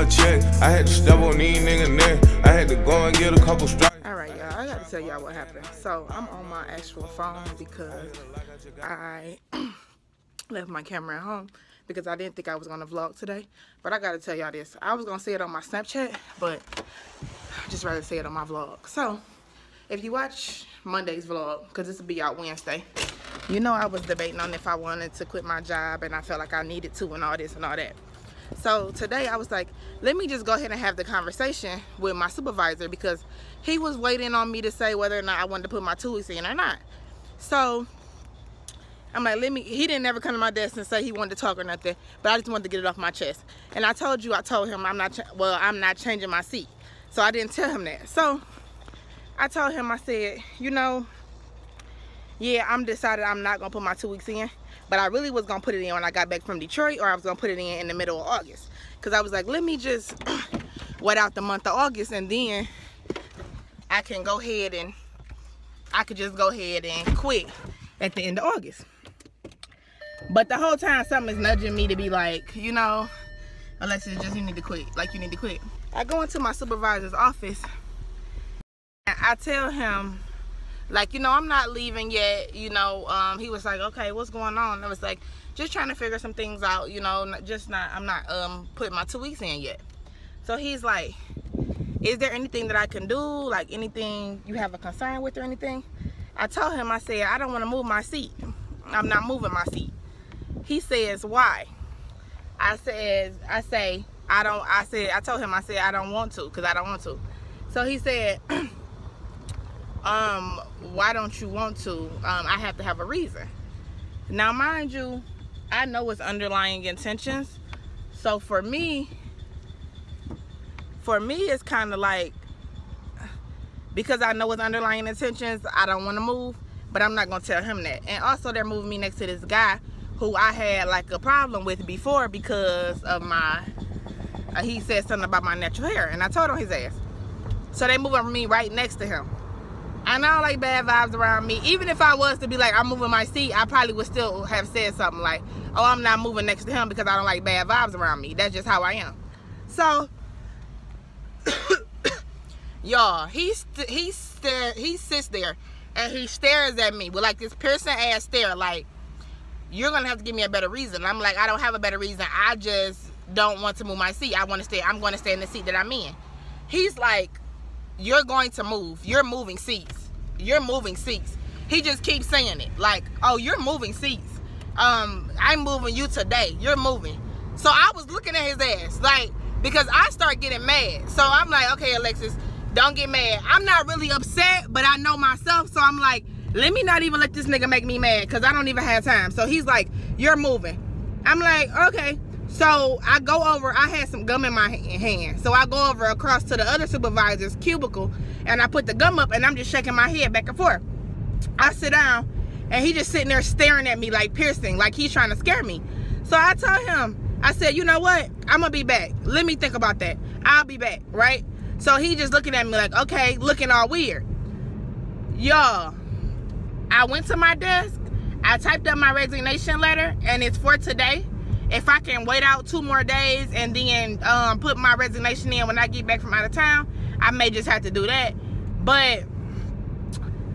a check. I had to step on these niggas neck. I had to go and get a couple strikes. Alright, y'all, I gotta tell y'all what happened. So I'm on my actual phone because I left my camera at home because I didn't think I was gonna vlog today. But I gotta tell y'all this. I was gonna say it on my Snapchat, but I'd just rather say it on my vlog. So if you watch Monday's vlog, because this will be out Wednesday, you know I was debating on if I wanted to quit my job and I felt like I needed to and all this and all that. So today I was like, let me just go ahead and have the conversation with my supervisor because he was waiting on me to say whether or not I wanted to put my 2 weeks in or not. So I'm like, he didn't ever come to my desk and say he wanted to talk or nothing, but I just wanted to get it off my chest. And I told him I'm not changing my seat. So I didn't tell him that. So I told him, I said, you know, yeah, I'm decided I'm not gonna put my 2 weeks in, but I really was gonna put it in when I got back from Detroit, or I was gonna put it in the middle of August. Cause I was like, let me just wait out the month of August and then I can go ahead and quit at the end of August. But the whole time something is nudging me to be like, you know, Alexis, you need to quit. Like, you need to quit. I go into my supervisor's office and I tell him, like, you know, I'm not leaving yet, you know. He was like, okay, what's going on? I was like, just trying to figure some things out, you know, I'm not putting my 2 weeks in yet. So he's like, is there anything that I can do? Like, anything you have a concern with or anything? I told him, I said, I don't want to move my seat. I'm not moving my seat. He says, why? I told him, I said, I don't want to, because I don't want to. So he said, why don't you want to? I have to have a reason. Now, mind you, I know it's underlying intentions. So for me, it's kind of like, because I know it's underlying intentions, I don't want to move, but I'm not going to tell him that. And also, they're moving me next to this guy who I had like a problem with before because of he said something about my natural hair, and I told him his ass. So they moving me right next to him. I don't like bad vibes around me. Even if I was to be like, I'm moving my seat, I probably would still have said something like, oh, I'm not moving next to him because I don't like bad vibes around me. That's just how I am. So, y'all, he sits there and he stares at me with like this piercing ass stare, like, you're gonna have to give me a better reason. I'm like, I don't have a better reason. I just don't want to move my seat. I'm gonna stay in the seat that I'm in. He's like, you're going to move. You're moving seats. You're moving seats. He just keeps saying it. Like, oh, you're moving seats. I'm moving you today. You're moving. So I was looking at his ass, like, because I start getting mad. So I'm like, okay, Alexis, don't get mad. I'm not really upset, but I know myself. So I'm like, let me not even let this nigga make me mad, because I don't even have time. So he's like, you're moving. I'm like, okay. So I go over, I had some gum in my hand. So I go over across to the other supervisor's cubicle and I put the gum up and I'm just shaking my head back and forth. I sit down and he just sitting there staring at me like piercing, like he's trying to scare me. So I told him, I said, you know what? I'm gonna be back. Let me think about that. I'll be back, right? So he just looking at me like, okay, looking all weird. Y'all, I went to my desk, I typed up my resignation letter, and it's for today. If I can wait out 2 more days and then put my resignation in when I get back from out of town, I may just have to do that. But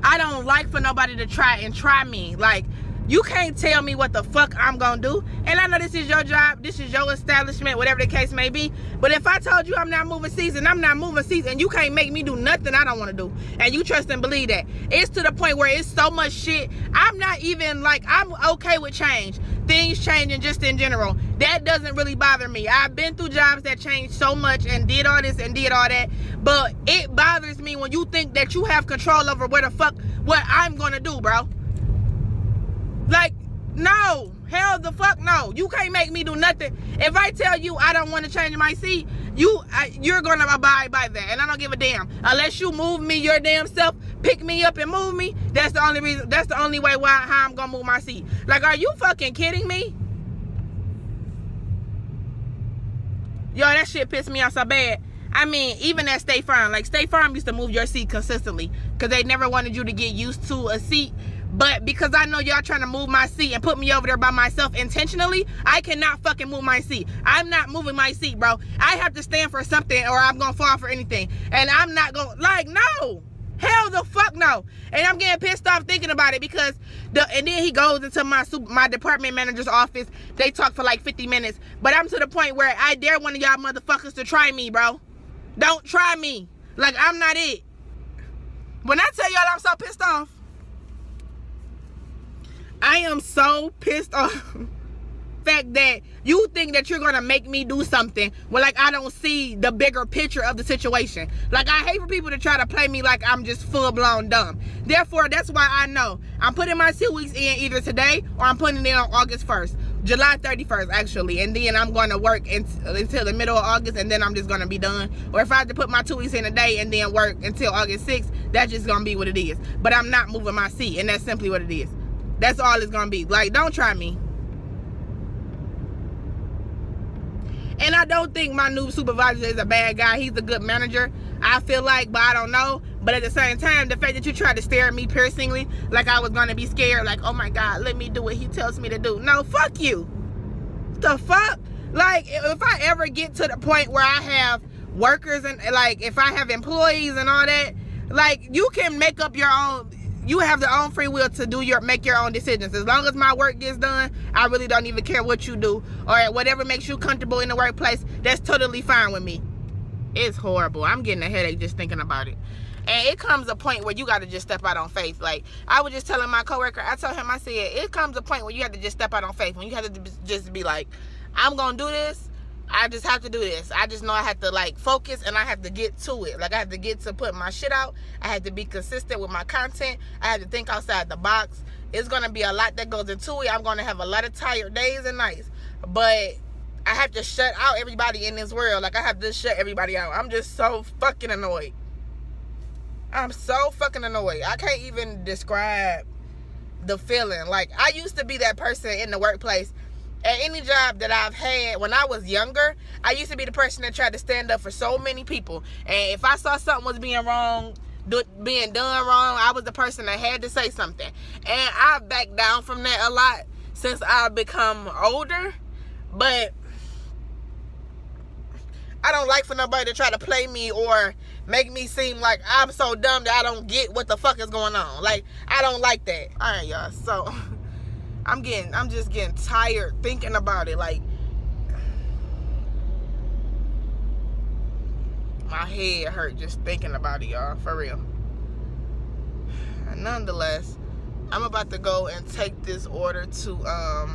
I don't like for nobody to try me. Like, you can't tell me what the fuck I'm gonna do. And I know this is your job, this is your establishment, whatever the case may be. But if I told you I'm not moving seats and I'm not moving seats and you can't make me do nothing I don't want to do, and you trust and believe that, it's to the point where it's so much shit. I'm not even like, I'm okay with change. Things changing just in general. That doesn't really bother me. I've been through jobs that changed so much and did all this and did all that. But it bothers me when you think that you have control over what I'm gonna do, bro. Like, no, hell the fuck no. You can't make me do nothing. If I tell you I don't want to change my seat, you're gonna abide by that, and I don't give a damn. Unless you move me your damn self, pick me up and move me. That's the only reason. That's the only way how I'm gonna move my seat. Like, are you fucking kidding me? Yo, that shit pissed me off so bad. I mean, even at State Farm, like State Farm used to move your seat consistently because they never wanted you to get used to a seat But because I know y'all trying to move my seat and put me over there by myself intentionally, I cannot fucking move my seat. I'm not moving my seat, bro. I have to stand for something or I'm gonna fall for anything. And I'm not gonna, like, no. Hell the fuck no. And I'm getting pissed off thinking about it because and then he goes into my department manager's office. They talk for like 50 minutes. But I'm to the point where I dare one of y'all motherfuckers to try me, bro. Don't try me. Like, I'm not it. When I tell y'all I'm so pissed off, I am so pissed off. Fact that you think that you're gonna make me do something when, like, I don't see the bigger picture of the situation. Like, I hate for people to try to play me like I'm just full-blown dumb. Therefore, that's why I know I'm putting my 2 weeks in either today or I'm putting it in on August 1st. July 31st, actually. And then I'm going to work until the middle of August, and then I'm just going to be done. Or if I have to put my 2 weeks in today and then work until August 6th, that's just going to be what it is. But I'm not moving my seat, and that's simply what it is. That's all it's going to be. Like, don't try me. And I don't think my new supervisor is a bad guy. He's a good manager, I feel like, but I don't know. But at the same time, the fact that you tried to stare at me piercingly, like I was going to be scared, like, oh my God, let me do what he tells me to do. No, fuck you. What the fuck? Like, if I ever get to the point where I have workers and, like, if I have employees and all that, like, you can make up your own. You have the own free will to make your own decisions. As long as my work gets done, I really don't even care what you do or whatever makes you comfortable in the workplace. That's totally fine with me. It's horrible. I'm getting a headache just thinking about it. And it comes a point where you got to just step out on faith. Like, I was just telling my coworker, I told him, I said, it comes a point where you have to just step out on faith. When you have to just be like, I'm going to do this. I just have to do this. I just know I have to, like, focus and I have to get to it. Like, I have to get to put my shit out. I have to be consistent with my content. I have to think outside the box. It's going to be a lot that goes into it. I'm going to have a lot of tired days and nights. But I have to shut out everybody in this world. Like, I have to shut everybody out. I'm just so fucking annoyed. I'm so fucking annoyed. I can't even describe the feeling. Like, I used to be that person in the workplace. At any job that I've had when I was younger, I used to be the person that tried to stand up for so many people. And if I saw something was being done wrong, I was the person that had to say something. And I've backed down from that a lot since I've become older. But I don't like for nobody to try to play me or make me seem like I'm so dumb that I don't get what the fuck is going on. Like, I don't like that. All right, y'all. So I'm just getting tired thinking about it. Like, my head hurt just thinking about it, y'all, for real. Nonetheless, I'm about to go and take this order to I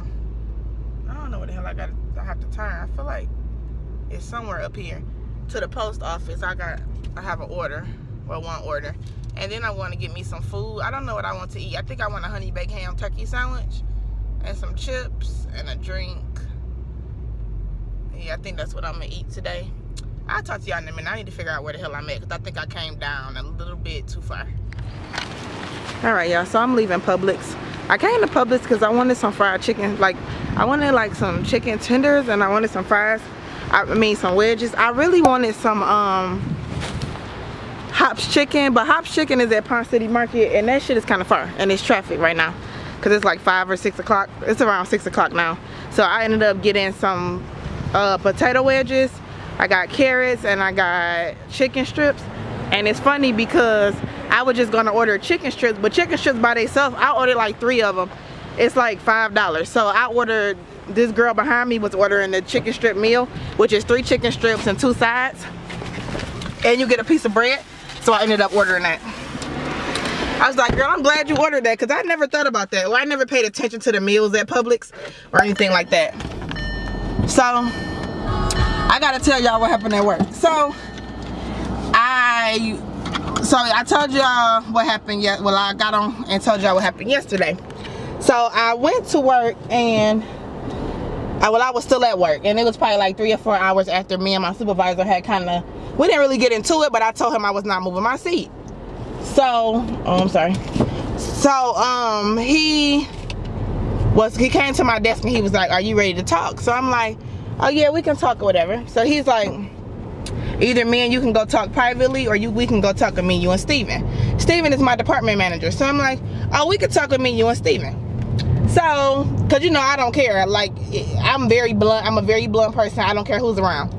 don't know where the hell I have to turn. I feel like it's somewhere up here to the post office. I have an order, well, one order, and then I want to get me some food. I don't know what I want to eat. I think I want a honey baked ham turkey sandwich and some chips and a drink. Yeah, I think that's what I'm gonna eat today. I'll talk to y'all in a minute. I need to figure out where the hell I'm at because I think I came down a little bit too far. All right, y'all, so I'm leaving Publix. I came to Publix because I wanted some fried chicken. Like, I wanted like some chicken tenders and I wanted some fries. I mean some wedges. I really wanted some Hops chicken, but Hops chicken is at Pond City Market and that shit is kind of far and it's traffic right now because it's like 5 or 6 o'clock. It's around 6 o'clock now. So I ended up getting some potato wedges. I got carrots and I got chicken strips. And it's funny because I was just gonna order chicken strips, but chicken strips by themselves, I ordered like 3 of them. It's like $5. So I ordered, this girl behind me was ordering the chicken strip meal, which is 3 chicken strips and 2 sides. And you get a piece of bread. So I ended up ordering that. I was like, girl, I'm glad you ordered that because I never thought about that. Well, I never paid attention to the meals at Publix or anything like that. So I gotta tell y'all what happened at work. So I told y'all what happened well, I got on and told y'all what happened yesterday. So I went to work and I was still at work and it was probably like 3 or 4 hours after me and my supervisor had we didn't really get into it, but I told him I was not moving my seat. So, oh, I'm sorry. So, he came to my desk and he was like, are you ready to talk? So I'm like, oh yeah, we can talk or whatever. So he's like, either me and you can go talk privately, or we can go talk with me, you and Steven. Steven is my department manager. So I'm like, oh, we could talk with me, you and Steven. So, cause you know I don't care. Like, I'm very blunt. I'm a very blunt person. I don't care who's around.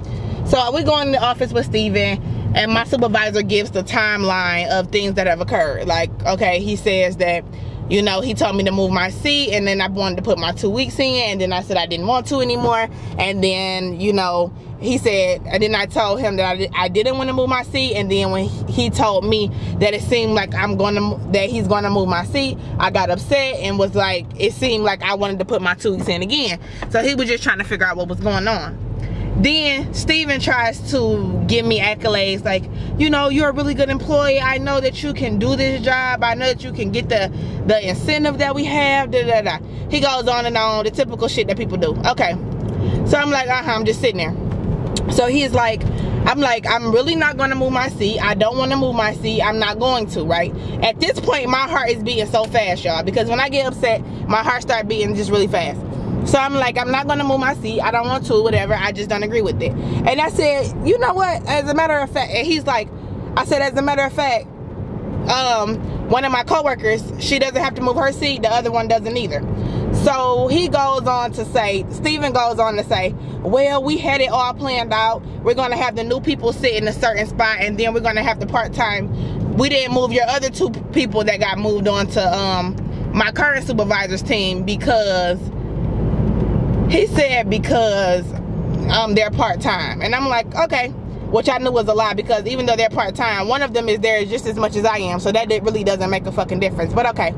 So we go in the office with Steven, and my supervisor gives the timeline of things that have occurred. Like, okay, he says that, you know, he told me to move my seat, and then I wanted to put my 2 weeks in, and then I said I didn't want to anymore. And then, you know, he said, and then I told him that I didn't want to move my seat. And then when he told me that it seemed like that he's gonna move my seat, I got upset and was like, it seemed like I wanted to put my 2 weeks in again. So he was just trying to figure out what was going on. Then Steven tries to give me accolades like, you know, you're a really good employee. I know that you can do this job. I know that you can get the incentive that we have. Da, da, da. He goes on and on, the typical shit that people do. Okay. So I'm like, I'm just sitting there. So he's like, I'm really not going to move my seat. I don't want to move my seat. I'm not going to, right? At this point, my heart is beating so fast, y'all, because when I get upset, my heart starts beating just really fast. So I'm like, I'm not going to move my seat. I don't want to, whatever. I just don't agree with it. And I said, you know what? As a matter of fact, and he's like, I said, as a matter of fact, one of my coworkers, she doesn't have to move her seat. The other one doesn't either. So he goes on to say, Steven goes on to say, well, we had it all planned out. We're going to have the new people sit in a certain spot, and then we're going to have the part-time. We didn't move your other 2 people that got moved on to my current supervisor's team because he said because they're part-time. And I'm like, okay, which I knew was a lie, because even though they're part-time, one of them is there just as much as I am, so that really doesn't make a fucking difference. But okay.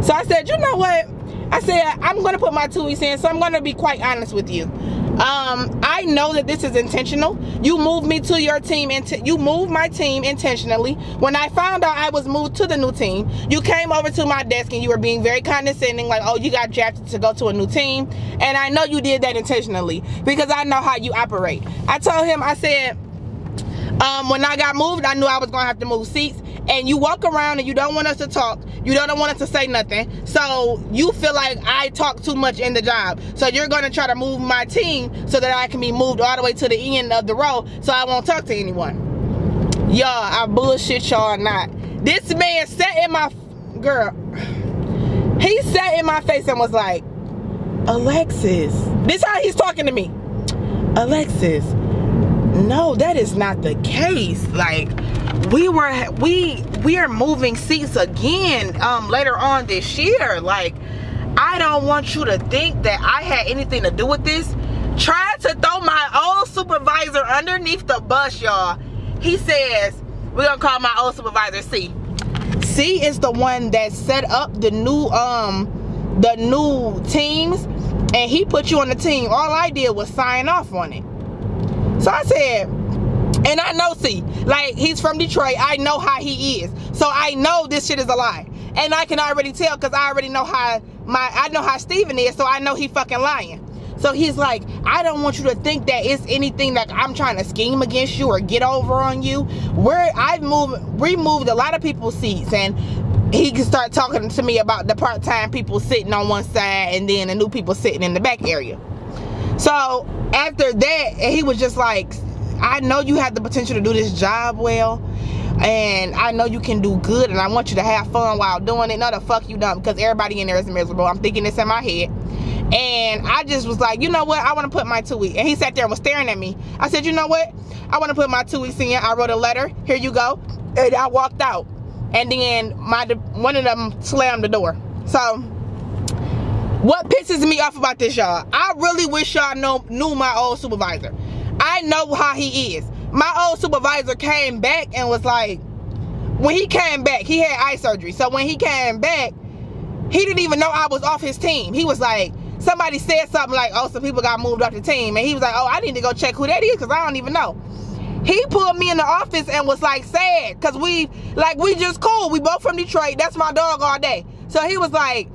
So I said, you know what? I said, I'm going to put my 2 weeks in, so I'm going to be quite honest with you. I know that this is intentional. You moved me to your team, you moved my team intentionally. When I found out I was moved to the new team, you came over to my desk and you were being very condescending, like, oh, you got drafted to go to a new team. And I know you did that intentionally, because I know how you operate. I told him, I said, when I got moved, I knew I was going to have to move seats. And you walk around and you don't want us to talk. You don't want us to say nothing. So you feel like I talk too much in the job. So you're going to try to move my team so that I can be moved all the way to the end of the row so I won't talk to anyone. Y'all, I bullshit y'all not. This man sat in my... Girl. He sat in my face and was like, Alexis. This is how he's talking to me. Alexis. No, that is not the case. Like... We are moving seats again later on this year. Like, I don't want you to think that I had anything to do with this. Tried to throw my old supervisor underneath the bus, y'all. He says, we're gonna call my old supervisor C. C is the one that set up the new teams, and he put you on the team. All I did was sign off on it. So I said, and I know C, like, he's from Detroit. I know how he is. So I know this shit is a lie. And I can already tell, because I already know how I know how Steven is, so I know he fucking lying. So he's like, I don't want you to think that it's anything like I'm trying to scheme against you or get over on you. We moved a lot of people's seats, and he can start talking to me about the part-time people sitting on one side and then the new people sitting in the back area. So after that, he was just like, I know you have the potential to do this job well, and I know you can do good, and I want you to have fun while doing it. No, the fuck you don't, because everybody in there is miserable. I'm thinking this in my head. And I just was like, you know what? I want to put my 2 weeks. And he sat there and was staring at me. I said, you know what? I want to put my 2 weeks in. I wrote a letter. Here you go. And I walked out. And then one of them slammed the door. So what pisses me off about this, y'all? I really wish y'all knew my old supervisor. I know how he is. My old supervisor came back and was like, when he came back, he had eye surgery. So when he came back, he didn't even know I was off his team. He was like, somebody said something like, oh, some people got moved off the team. And he was like, oh, I need to go check who that is, because I don't even know. He pulled me in the office and was like sad, because we just cool. We both from Detroit. That's my dog all day. So he was like,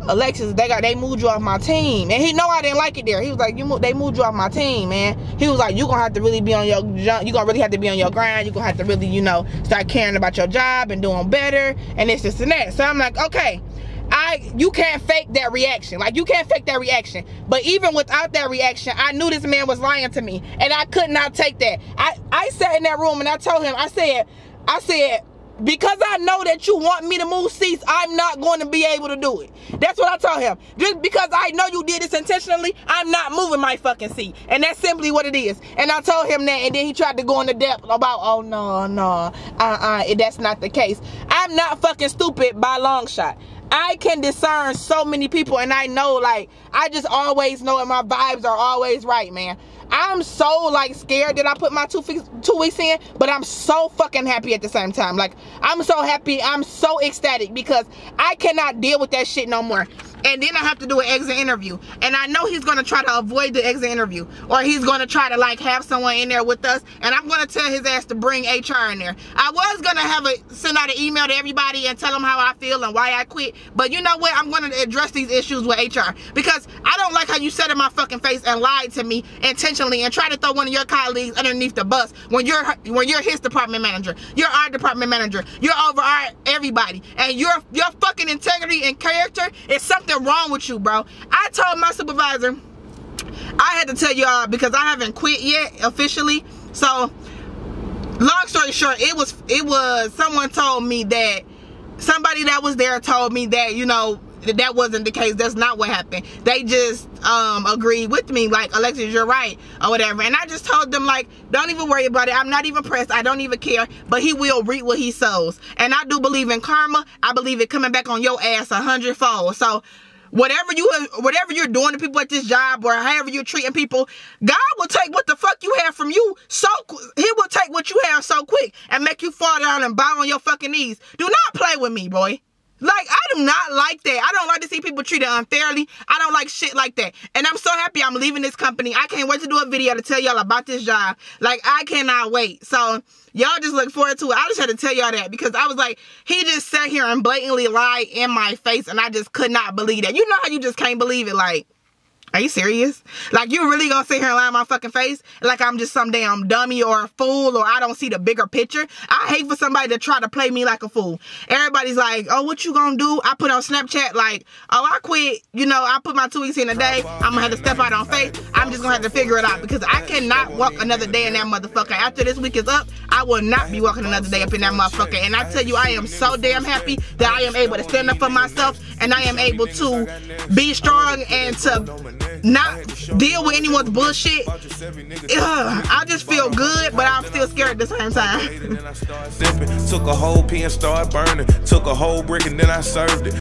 Alexis, they moved you off my team. And he know I didn't like it there. He was like, they moved you off my team, man. He was like, you're going to have to really be on your grind. You're going to have to really, start caring about your job and doing better and this and that. So I'm like, okay. you can't fake that reaction. Like, you can't fake that reaction. But even without that reaction, I knew this man was lying to me, and I could not take that. I sat in that room and I told him, I said, because I know that you want me to move seats, I'm not going to be able to do it. That's what I told him. Just because I know you did this intentionally, I'm not moving my fucking seat. And that's simply what it is. And I told him that, and then he tried to go into depth about, oh, no, that's not the case. I'm not fucking stupid by a long shot. I can discern so many people, and I know, like, I just always know, and my vibes are always right, man. I'm so, like, scared that I put my 2 weeks in, but I'm so fucking happy at the same time. Like, I'm so happy, I'm so ecstatic, because I cannot deal with that shit no more. And then I have to do an exit interview, and I know he's going to try to avoid the exit interview, or he's going to try to, like, have someone in there with us, and I'm going to tell his ass to bring HR in there. I was going to send out an email to everybody and tell them how I feel and why I quit, but you know what, I'm going to address these issues with HR, because I don't like how you sat in my fucking face and lied to me intentionally and try to throw one of your colleagues underneath the bus when you're his department manager, you're our department manager, you're over everybody, and your fucking integrity and character is something wrong with you, bro. I told my supervisor, I had to tell y'all because I haven't quit yet officially. So long story short, it was someone told me that somebody that was there told me that, you know, that wasn't the case. That's not what happened. They just agreed with me, like, Alexis, you're right, or whatever. And I just told them, like, don't even worry about it. I'm not even pressed. I don't even care. But he will reap what he sows. And I do believe in karma. I believe it coming back on your ass 100-fold. So whatever you're doing to people at this job, or however you're treating people, God will take what the fuck you have from you he will take what you have so quick and make you fall down and bow on your fucking knees. Do not play with me, boy. Like, I do not like that. I don't like to see people treated unfairly. I don't like shit like that. And I'm so happy I'm leaving this company. I can't wait to do a video to tell y'all about this job. Like, I cannot wait. So, y'all just look forward to it. I just had to tell y'all that because I was like, he just sat here and blatantly lied in my face, and I just could not believe that. You know how you just can't believe it? Like, are you serious? Like, you really gonna sit here and lie in my fucking face? Like I'm just some damn dummy or a fool, or I don't see the bigger picture? I hate for somebody to try to play me like a fool. Everybody's like, oh, what you gonna do? I put on Snapchat like, oh, I quit. You know, I put my 2 weeks in a day. I'm gonna have to step out on faith. I'm just gonna have to figure it out because I cannot walk another day in that motherfucker. After this week is up, I will not be walking another day up in that motherfucker. And I tell you, I am so damn happy that I am able to stand up for myself, and I am able to be strong and to not deal with anyone's bullshit. I just feel good, but I'm still scared at the same time. Took a whole pea and started burning. Took a whole brick and then I served it.